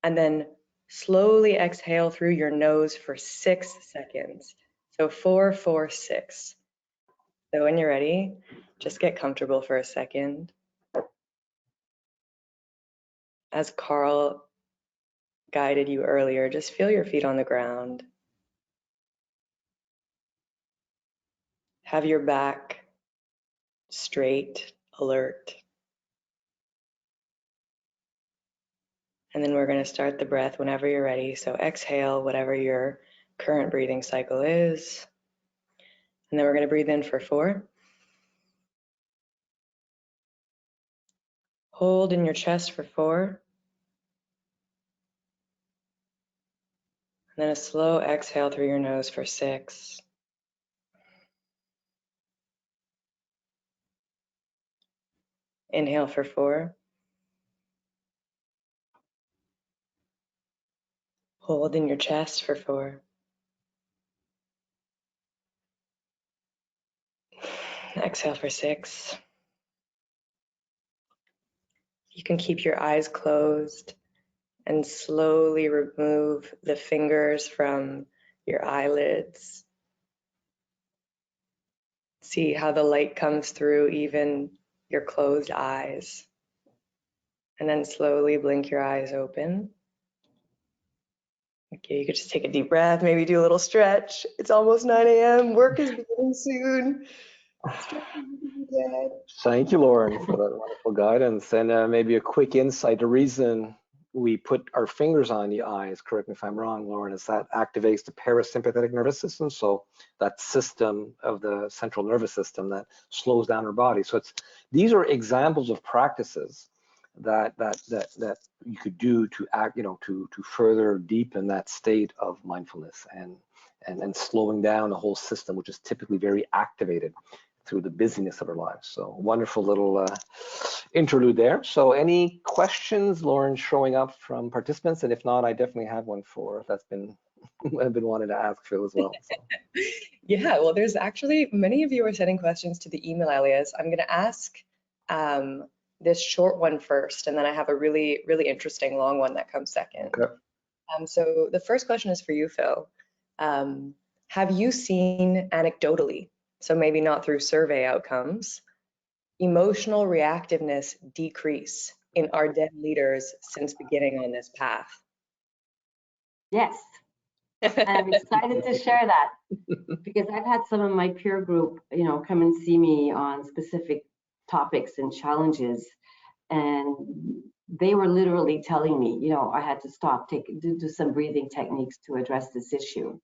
and then slowly exhale through your nose for 6 seconds. So 4, 4, 6. So when you're ready, just get comfortable for a second. As Carl guided you earlier, just feel your feet on the ground. Have your back straight, alert. And then we're going to start the breath whenever you're ready. So exhale, whatever your current breathing cycle is. And then we're going to breathe in for 4. Hold in your chest for 4. And then a slow exhale through your nose for 6. Inhale for 4. Hold in your chest for 4. Exhale for 6. You can keep your eyes closed and slowly remove the fingers from your eyelids. See how the light comes through even your closed eyes. And then slowly blink your eyes open. Okay, you could just take a deep breath, maybe do a little stretch. It's almost 9 a.m. Work is beginning soon. Thank you, Lauren, for that wonderful guidance. And maybe a quick insight. The reason we put our fingers on the eyes, correct me if I'm wrong, Lauren, is that activates the parasympathetic nervous system. So that system of the central nervous system that slows down our body. So these are examples of practices that you could do to act, to further deepen that state of mindfulness and slowing down the whole system, which is typically very activated through the busyness of our lives. So wonderful little interlude there. So any questions, Lauren, showing up from participants? And if not, I definitely have one for that's been I've been wanting to ask Phil as well. So. Yeah, well, there's actually many of you are sending questions to the email alias. I'm going to ask this short one first, and then I have a really, really interesting long one that comes second. Okay. So the first question is for you, Phil. Have you seen anecdotally, so maybe not through survey outcomes, emotional reactiveness decrease in Ardene leaders since beginning on this path? Yes. I'm excited to share that because I've had some of my peer group, come and see me on specific topics and challenges, and they were literally telling me, I had to stop, do some breathing techniques to address this issue.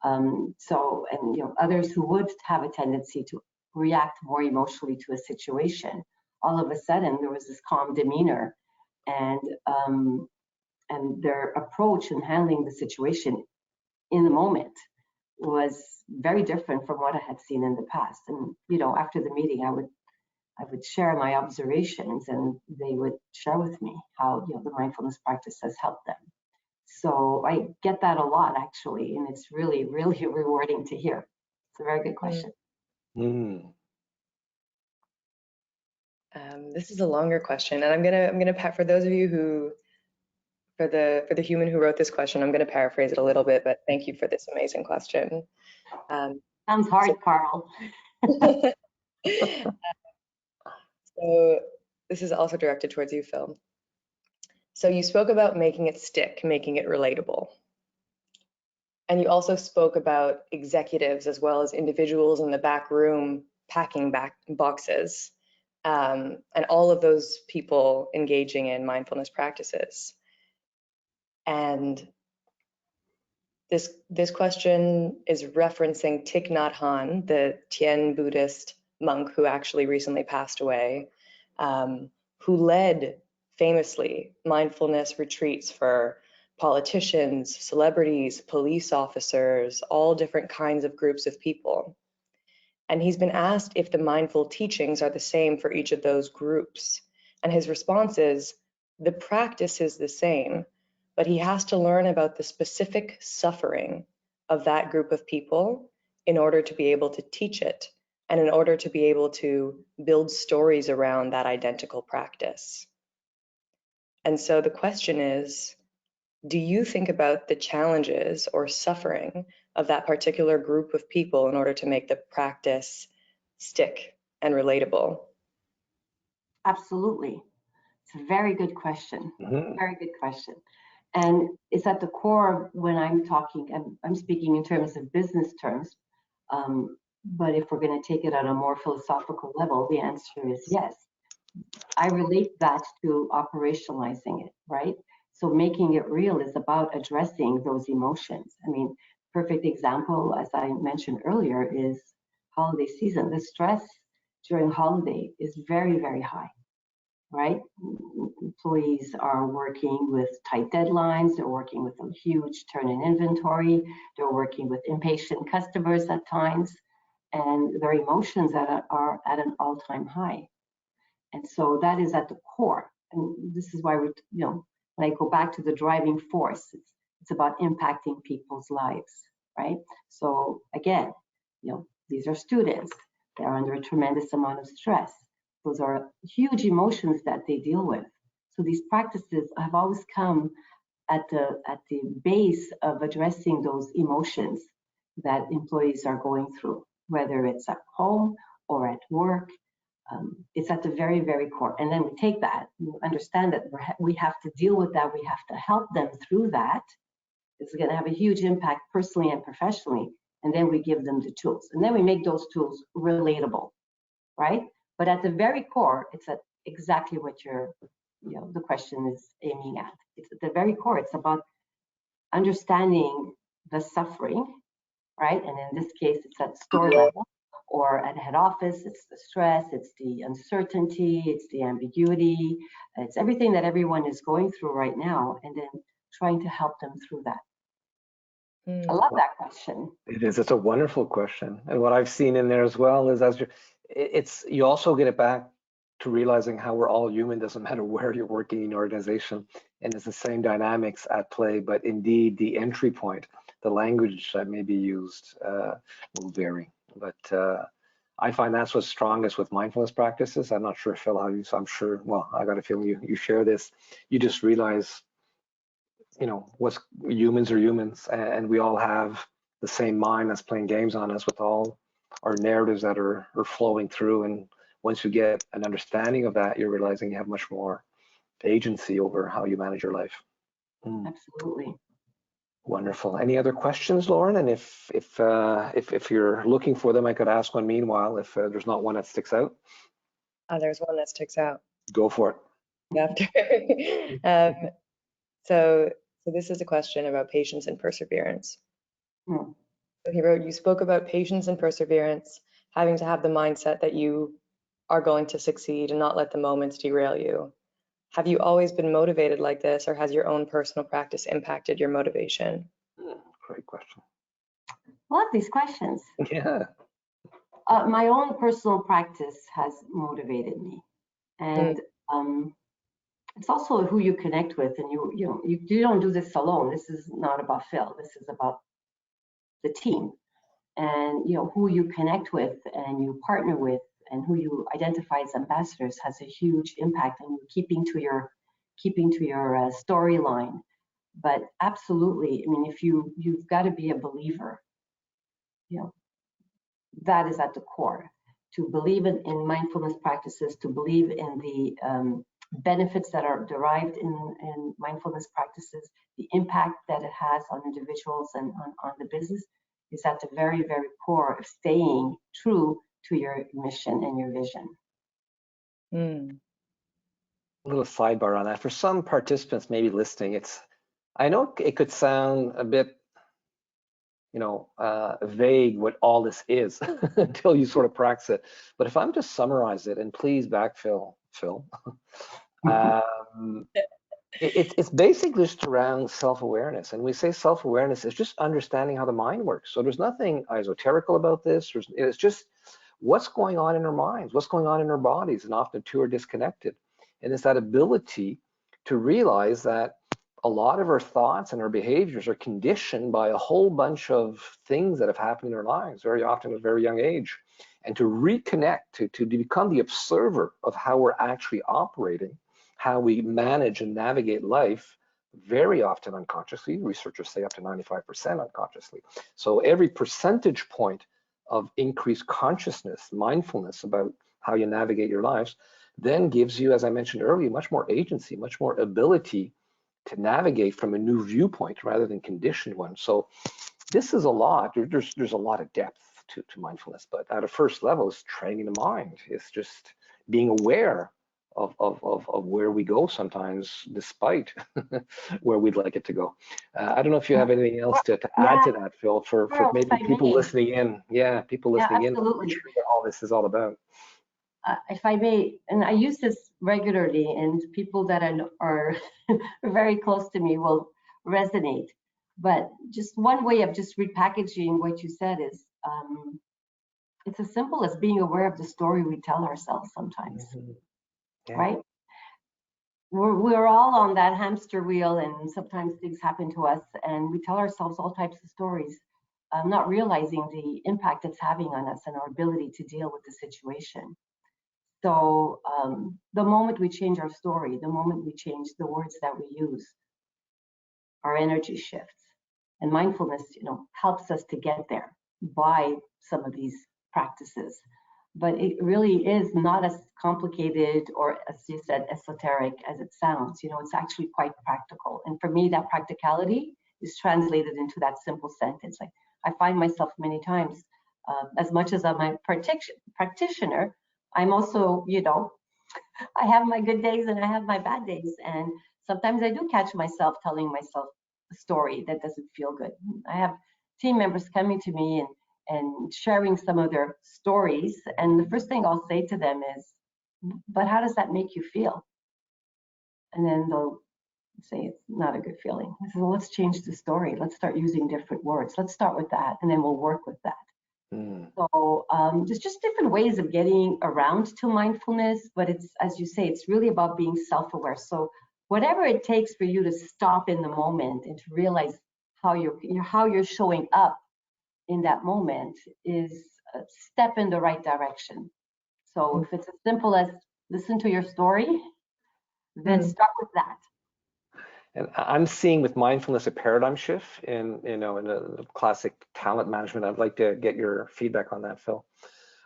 Others who would have a tendency to react more emotionally to a situation, all of a sudden there was this calm demeanor, and their approach in handling the situation in the moment was very different from what I had seen in the past. And after the meeting, I would share my observations, and they would share with me how the mindfulness practice has helped them. So I get that a lot, actually, and it's really, really rewarding to hear. It's a very good question. This is a longer question, and I'm gonna for those of you who, for the human who wrote this question, I'm gonna paraphrase it a little bit, but thank you for this amazing question. Sounds hard, Carl. So this is also directed towards you, Phil. So you spoke about making it stick, making it relatable. And you also spoke about executives as well as individuals in the back room packing back boxes, and all of those people engaging in mindfulness practices. And this question is referencing Thich Nhat Hanh, the Tien Buddhist monk who actually recently passed away, who led famously mindfulness retreats for politicians, celebrities, police officers, all different kinds of groups of people. And he's been asked if the mindful teachings are the same for each of those groups. And his response is, the practice is the same, but he has to learn about the specific suffering of that group of people in order to be able to teach it, and in order to be able to build stories around that identical practice. And so the question is, do you think about the challenges or suffering of that particular group of people in order to make the practice stick and relatable? Absolutely. It's a very good question. Very good question. And it's at the core when I'm talking, I'm speaking in terms of business terms, but if we're going to take it on a more philosophical level, the answer is yes. I relate that to operationalizing it, right? So making it real is about addressing those emotions. I mean, perfect example, as I mentioned earlier, is holiday season. The stress during holiday is very, very high, right? Employees are working with tight deadlines. They're working with a huge turn in inventory. They're working with impatient customers at times, and their emotions are at an all-time high. And so that is at the core. And this is why when I go back to the driving force, it's about impacting people's lives, right? So again, these are students. They're under a tremendous amount of stress. Those are huge emotions that they deal with. So these practices have always come at the base of addressing those emotions that employees are going through, whether it's at home or at work. It's at the very, very core. And then we take that, we understand that we have to deal with that. We have to help them through that. It's going to have a huge impact personally and professionally. And then we give them the tools. And then we make those tools relatable, right? But at the very core, it's at exactly what the question is aiming at. It's at the very core. It's about understanding the suffering, right? And in this case, it's at store level, or at head office, it's the stress, it's the uncertainty, it's the ambiguity, it's everything that everyone is going through right now, and then trying to help them through that. I love that question. It is. It's a wonderful question. And what I've seen in there as well is you also get it back to realizing how we're all human, doesn't matter where you're working in your organization, and it's the same dynamics at play, but indeed the entry point, the language that may be used will vary. But I find that's what's strongest with mindfulness practices. I'm not sure, Phil, how you, I'm sure, well, I got a feeling you share this. You just realize, what's humans are humans, and we all have the same mind that's playing games on us with all our narratives that are flowing through. And once you get an understanding of that, you're realizing you have much more agency over how you manage your life. Absolutely. Wonderful. Any other questions, Lauren? And if you're looking for them, I could ask one meanwhile, if there's not one that sticks out. There's one that sticks out. Go for it. After. So this is a question about patience and perseverance. So he wrote, you spoke about patience and perseverance, having to have the mindset that you are going to succeed and not let the moments derail you. Have you always been motivated like this, or has your own personal practice impacted your motivation? Great question. Love these questions. Yeah. My own personal practice has motivated me, and it's also who you connect with. And you don't do this alone. This is not about Phil. This is about the team, and who you connect with and you partner with, and who you identify as ambassadors has a huge impact on you keeping to your storyline. But absolutely, I mean, if you've got to be a believer, that is at the core. To believe in mindfulness practices, to believe in the benefits that are derived in mindfulness practices, the impact that it has on individuals and on the business, is at the very, very core of staying true to your mission and your vision. A little sidebar on that. For some participants maybe listening, I know it could sound a bit, vague what all this is until you sort of practice it. But if I'm to summarize it, and please backfill, Phil, it's basically just around self-awareness. And we say self-awareness is just understanding how the mind works. So there's nothing esoterical about this. It's just what's going on in our minds, what's going on in our bodies, and often two are disconnected. And it's that ability to realize that a lot of our thoughts and our behaviors are conditioned by a whole bunch of things that have happened in our lives, very often at a very young age. And to reconnect, to become the observer of how we're actually operating, how we manage and navigate life, very often unconsciously. Researchers say up to 95% unconsciously. So every percentage point of increased consciousness, mindfulness about how you navigate your lives, then gives you, as I mentioned earlier, much more agency, much more ability to navigate from a new viewpoint rather than conditioned one. So this is a lot. There's a lot of depth to mindfulness, but at a first level, it's training the mind. It's just being aware of where we go sometimes, despite where we'd like it to go. I don't know if you have anything else to add to that, Phil, for maybe people listening in. Yeah, people listening in. Absolutely. Sure what all this is all about. If I may, and I use this regularly, and people that are very close to me will resonate. But just one way of just repackaging what you said is, it's as simple as being aware of the story we tell ourselves sometimes, right? We're all on that hamster wheel, and sometimes things happen to us, and we tell ourselves all types of stories, not realizing the impact it's having on us and our ability to deal with the situation. So the moment we change our story, the moment we change the words that we use, our energy shifts. And mindfulness, helps us to get there by some of these practices. But it really is not as complicated or, as you said, esoteric as it sounds. It's actually quite practical. And for me, that practicality is translated into that simple sentence. Like, I find myself many times, as much as I'm a practitioner, I'm also, I have my good days and I have my bad days. And sometimes I do catch myself telling myself a story that doesn't feel good. I have team members coming to me, and and sharing some of their stories. And the first thing I'll say to them is, but how does that make you feel? And then they'll say it's not a good feeling. I said, well, let's change the story. Let's start using different words. Let's start with that, and then we'll work with that. So there's just different ways of getting around to mindfulness, but it's, as you say, it's really about being self-aware. So whatever it takes for you to stop in the moment and to realize how you're showing up in that moment is a step in the right direction. So if it's as simple as listen to your story, then start with that. And I'm seeing with mindfulness a paradigm shift in the classic talent management. I'd like to get your feedback on that, Phil.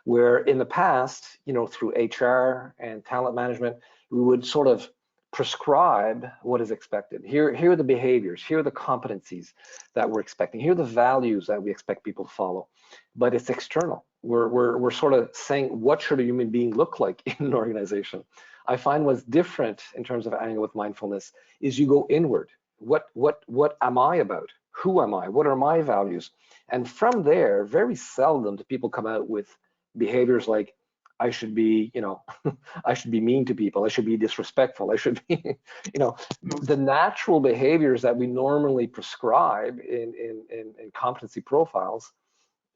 Where in the past, through HR and talent management, we would sort of prescribe what is expected. Here are the behaviors, here are the competencies that we're expecting, here are the values that we expect people to follow. But it's external. We're sort of saying, what should a human being look like in an organization? I find what's different in terms of angle with mindfulness is you go inward. What am I about? Who am I? What are my values? And from there, very seldom do people come out with behaviors like, I should be, I should be mean to people. I should be disrespectful. I should be, the natural behaviors that we normally prescribe in competency profiles.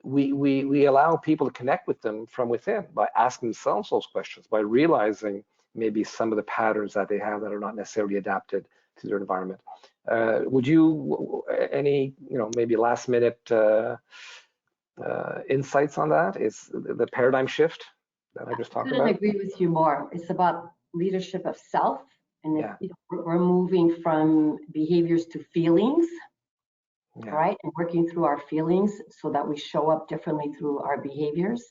We allow people to connect with them from within by asking themselves those questions, by realizing maybe some of the patterns that they have that are not necessarily adapted to their environment. Would you, any, maybe last minute insights on that? Is the paradigm shift that I just talked about? I couldn't agree with you more. It's about leadership of self, and we're moving from behaviors to feelings. Right, and working through our feelings so that we show up differently through our behaviors.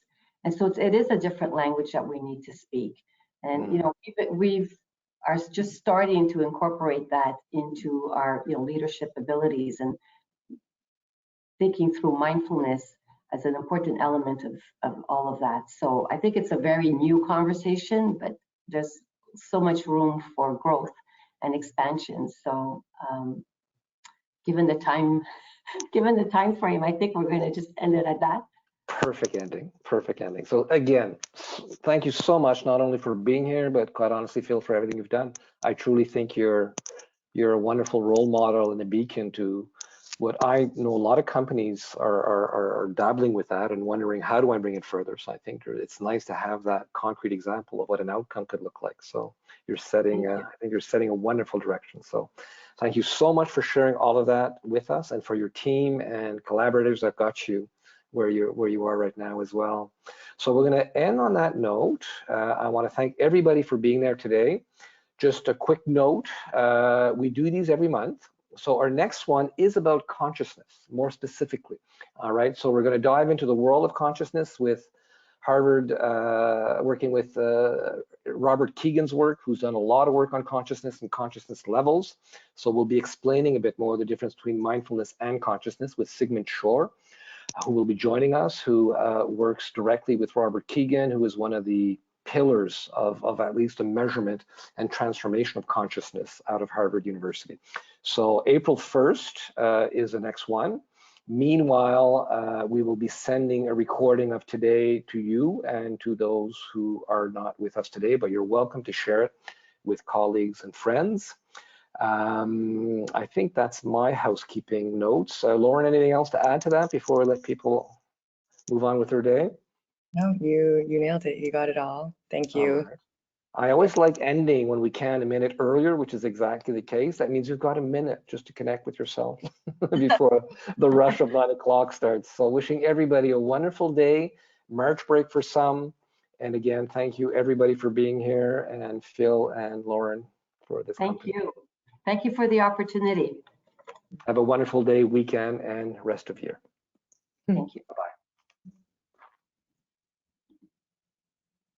And so it is a different language that we need to speak. And we are just starting to incorporate that into our leadership abilities and thinking through mindfulness as an important element of all of that. So I think it's a very new conversation, but there's so much room for growth and expansion. So given the time frame, I think we're going to just end it at that. Perfect ending. So again, thank you so much, not only for being here, but quite honestly, Phil, for everything you've done. I truly think you're a wonderful role model and a beacon to what I know a lot of companies are dabbling with that and wondering, how do I bring it further? So I think it's nice to have that concrete example of what an outcome could look like. So you're setting, I think you're setting a wonderful direction. So thank you so much for sharing all of that with us, and for your team and collaborators that got you where you are right now as well. So we're going to end on that note. I want to thank everybody for being there today. Just a quick note, we do these every month. So our next one is about consciousness, more specifically. All right, so we're going to dive into the world of consciousness with Harvard, working with Robert Keegan's work, who's done a lot of work on consciousness and consciousness levels. So we'll be explaining a bit more the difference between mindfulness and consciousness with Sigmund Shore, who will be joining us, who works directly with Robert Keegan, who is one of the pillars of at least a measurement and transformation of consciousness out of Harvard University. So April 1st is the next one. Meanwhile, we will be sending a recording of today to you and to those who are not with us today, but you're welcome to share it with colleagues and friends. I think that's my housekeeping notes. Lauren, anything else to add to that before we let people move on with their day? No, you nailed it. You got it all. Thank you. All right. I always like ending when we can a minute earlier, which is exactly the case. That means you've got a minute just to connect with yourself before the rush of 9 o'clock starts. So wishing everybody a wonderful day, March break for some. And again, thank you everybody for being here, and Phil and Lauren for this company. Thank you. Thank you for the opportunity. Have a wonderful day, weekend, and rest of year. Thank you. Bye-bye.